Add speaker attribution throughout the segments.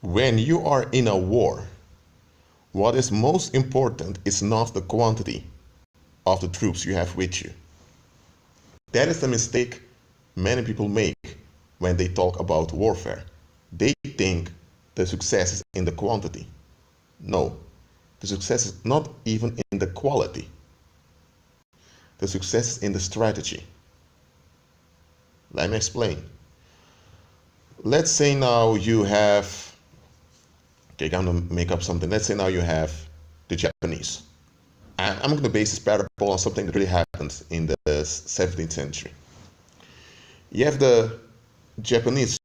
Speaker 1: When you are in a war, what is most important is not the quantity of the troops you have with you. That is the mistake many people make when they talk about warfare. They think the success is in the quantity. No, the success is not even in the quality. The success is in the strategy. Let me explain. Let's say now you have, okay, I'm gonna make up something. Let's say now you have the Japanese. And I'm gonna base this parable on something that really happened in the 17th century. You have the Japanese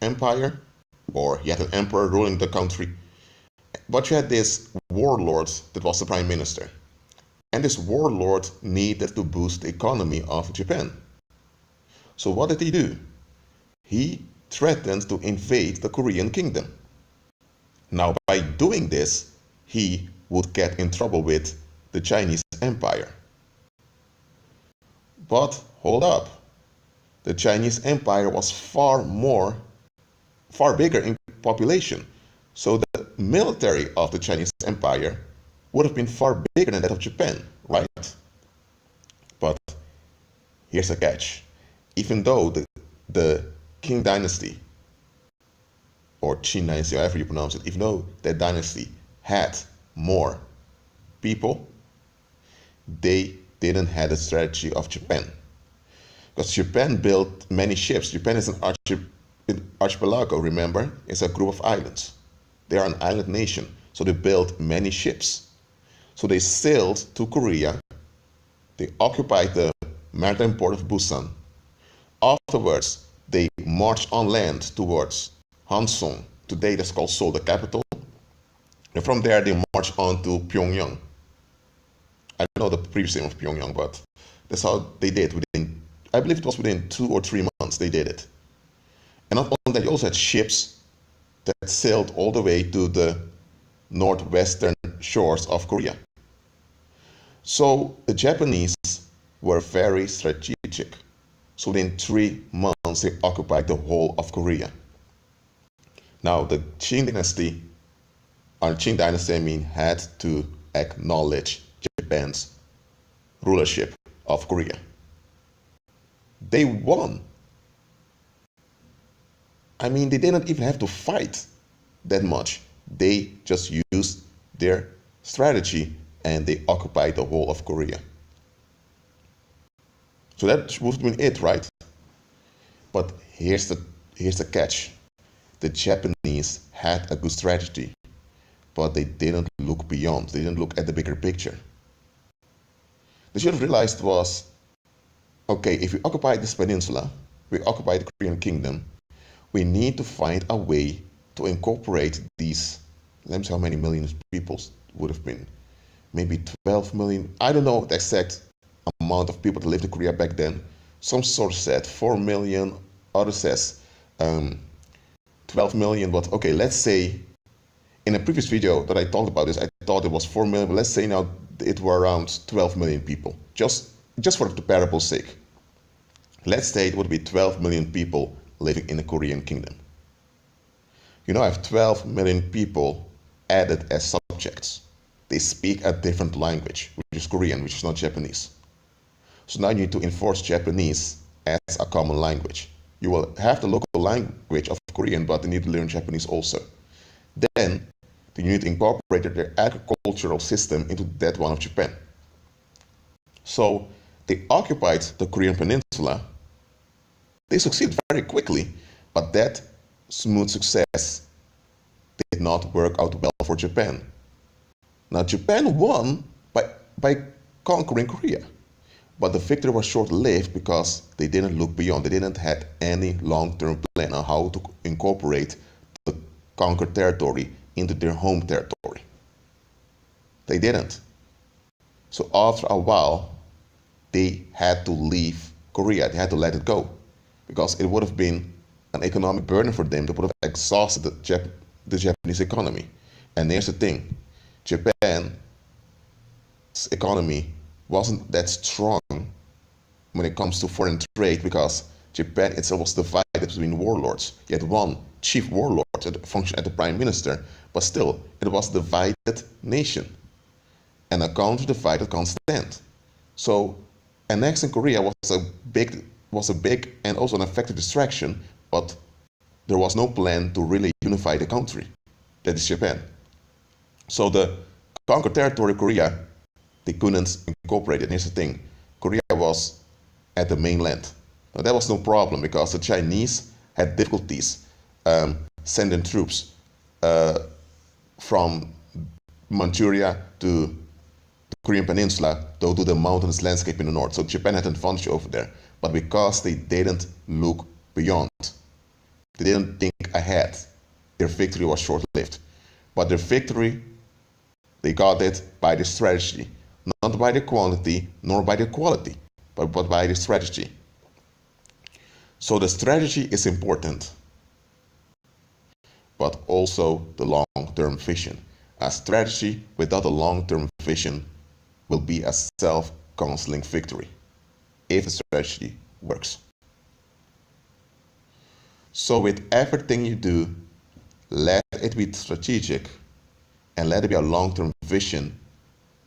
Speaker 1: Empire, or you had an emperor ruling the country, but you had this warlord that was the prime minister. And this warlord needed to boost the economy of Japan. So what did he do? He threatened to invade the Korean kingdom. Now, by doing this, he would get in trouble with the Chinese Empire. But hold up. The Chinese Empire was far bigger in population. So the military of the Chinese Empire would have been far bigger than that of Japan, right? But here's a catch. Even though the Qing dynasty, or Qin dynasty, however you pronounce it, even though that dynasty had more people, they didn't have the strategy of Japan. Because Japan built many ships. Japan is an archipelago, remember? It's a group of islands. They are an island nation, so they built many ships. So they sailed to Korea. They occupied the maritime port of Busan. Afterwards, they marched on land towards Hanseong. Today that's called Seoul, the capital. And from there, they marched on to Pyongyang. I don't know the previous name of Pyongyang, but that's how they did. I believe it was within 2 or 3 months they did it. And not only that, you also had ships that sailed all the way to the northwestern shores of Korea. So the Japanese were very strategic. So within 3 months, they occupied the whole of Korea. Now, the Qing dynasty, had to acknowledge Japan's rulership of Korea. They won. I mean, they didn't even have to fight that much. They just used their strategy and they occupied the whole of Korea. So that would have been it, right? But here's the catch. The Japanese had a good strategy, but they didn't look beyond. They didn't look at the bigger picture. They should have realized was, okay, if we occupy this peninsula, we occupy the Korean kingdom, we need to find a way to incorporate these, let me see how many millions people would have been. Maybe 12 million. I don't know the exact amount of people that lived in Korea back then. Some source said 4 million, others says 12 million, but okay, let's say in a previous video that I talked about this, I thought it was 4 million, but let's say now it were around 12 million people, just for the parable's sake. Let's say it would be 12 million people living in the Korean kingdom. You know, I have 12 million people added as subjects. They speak a different language, which is Korean, which is not Japanese. So now you need to enforce Japanese as a common language. You will have the local language of Korean, but you need to learn Japanese also. Then you need to incorporate their agricultural system into that one of Japan. So they occupied the Korean peninsula. They succeeded very quickly, but that smooth success did not work out well for Japan. Now Japan won by conquering Korea, but the victory was short-lived because they didn't look beyond. They didn't have any long-term plan on how to incorporate the conquered territory into their home territory. They didn't. So after a while, they had to leave Korea. They had to let it go because it would have been an economic burden for them. They would have exhausted the Japanese economy. And here's the thing. Japan's economy wasn't that strong when it comes to foreign trade because Japan itself was divided between warlords. You had one chief warlord functioned as the prime minister, but still, it was a divided nation. And a country divided can't stand. So annexing Korea was a big and also an effective distraction, but there was no plan to really unify the country. That is Japan. So the conquered territory, Korea, they couldn't incorporate it. And here's the thing, Korea was at the mainland. Now, that was no problem because the Chinese had difficulties sending troops from Manchuria to the Korean Peninsula to the mountainous landscape in the north. So Japan had an advantage over there. But because they didn't look beyond, they didn't think ahead, their victory was short-lived. But their victory, they got it by the strategy. Not by the quantity, nor by the quality, but by the strategy. So the strategy is important, but also the long-term vision. A strategy without a long-term vision will be a self-canceling victory if the strategy works. So with everything you do, let it be strategic and let it be a long-term vision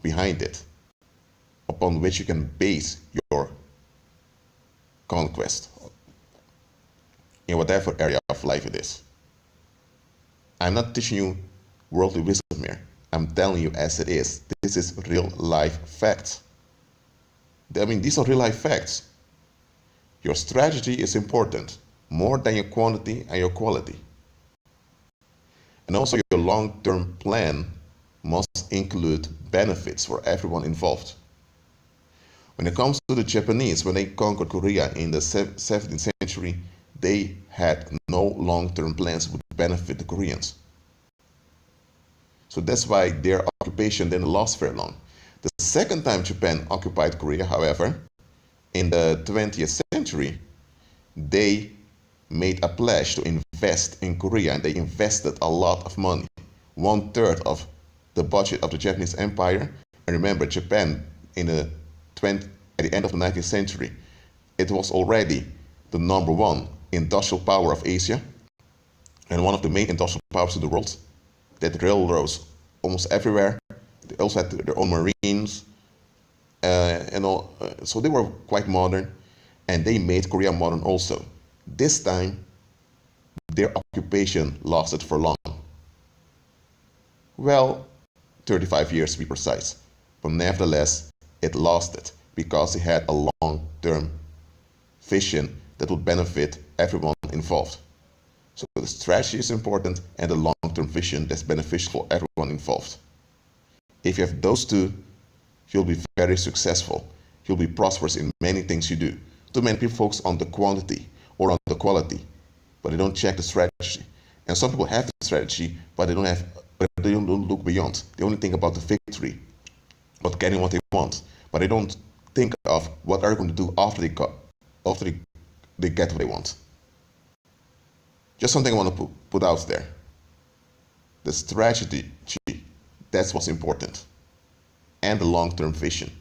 Speaker 1: behind it, upon which you can base your conquest in whatever area of life it is. I'm not teaching you worldly wisdom here. I'm telling you as it is. This is real life facts. I mean, these are real life facts. Your strategy is important more than your quantity and your quality. And also your long-term plan must include benefits for everyone involved. When it comes to the Japanese, when they conquered Korea in the 17th century, they had no long-term plans would benefit the Koreans. So that's why their occupation didn't last very long. The second time Japan occupied Korea, however, in the 20th century, they made a pledge to invest in Korea, and they invested a lot of money, 1/3 of the budget of the Japanese Empire. And remember, Japan at the end of the 19th century, it was already the #1 industrial power of Asia and one of the main industrial powers in the world. That railroads almost everywhere. They also had their own marines and all. So they were quite modern, and they made Korea modern also. This time, their occupation lasted for long. Well, 35 years to be precise. But nevertheless, it lasted because they had a long-term vision that would benefit everyone involved. So the strategy is important and the long-term vision that's beneficial for everyone involved. If you have those two, you'll be very successful. You'll be prosperous in many things you do. Too many people focus on the quantity or on the quality, but they don't check the strategy. And some people have the strategy, but they don't look beyond. They only think about the victory, about getting what they want, but they don't think of what are they going to do after they get what they want. Just something I want to put out there. The strategy, that's what's important, and the long-term vision.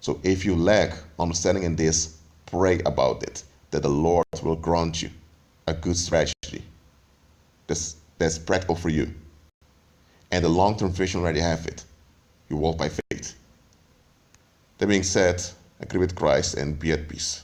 Speaker 1: So if you lack understanding in this, pray about it, that the Lord will grant you a good strategy that's practical for you. And the long-term vision, already have it. You walk by faith. That being said, agree with Christ and be at peace.